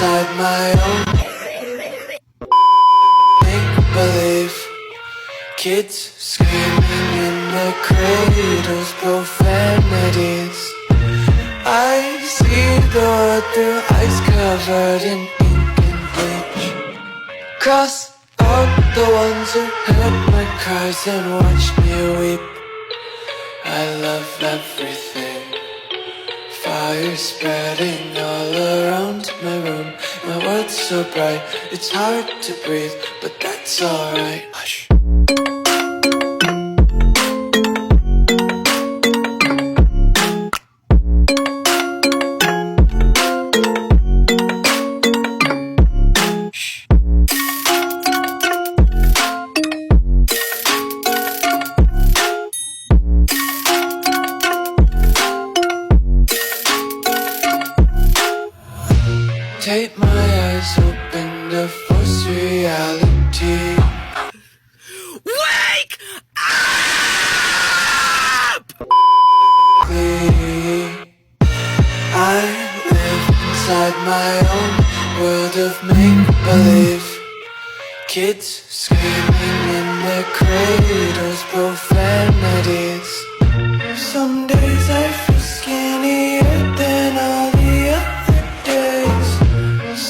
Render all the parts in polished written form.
inside my own make-believe. Kids screaming in their cradles, profanities. I see the world through ice covered in ink and bleach. Cross out the ones who heard my cries and watched me weep. I love everything. Fire spreading all around my room. My world's so bright, it's hard to breathe, but that's alright. Hush. Take my eyes open to force reality. Wake up! I live inside my own world of make-believe. Kids screaming in their cradles, profanities. Some days I feel skinnier than all the other days.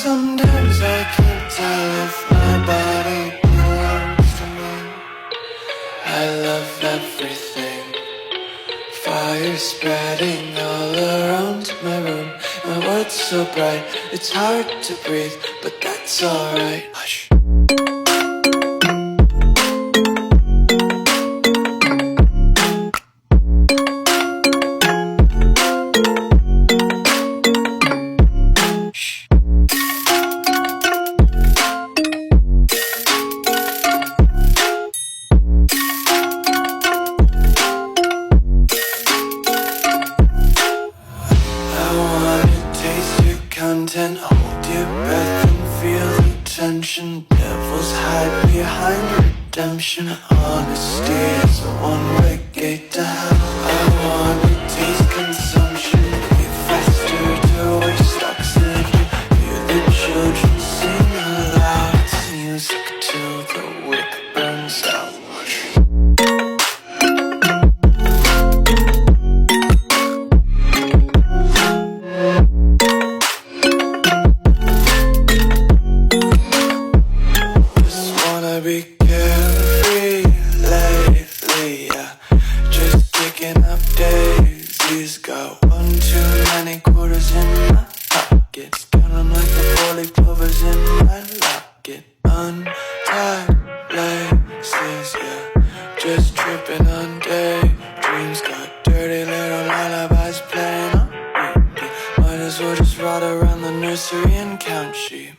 Sometimes I can't tell if my body belongs to me. I love everything. Fire spreading all around my room. My world's so bright, it's hard to breathe, but that's alright. Hush. Content, hold your breath and feel the tension. Devils hide behind redemption. Honesty is a one-way gate to hell. I wanna taste consumption. Be faster to waste oxygen. Hear the children sing aloud. It's music till the wick burns out. Be carefree lately, yeah. Just picking up daisies. Got one too many quarters in my pockets. Count 'em like the 4-leaf clovers in my locket. Untied laces, yeah. Just tripping on daydreams. Got dirty little lullabies playing on repeat. Might as well just ride around the nursery and count sheep.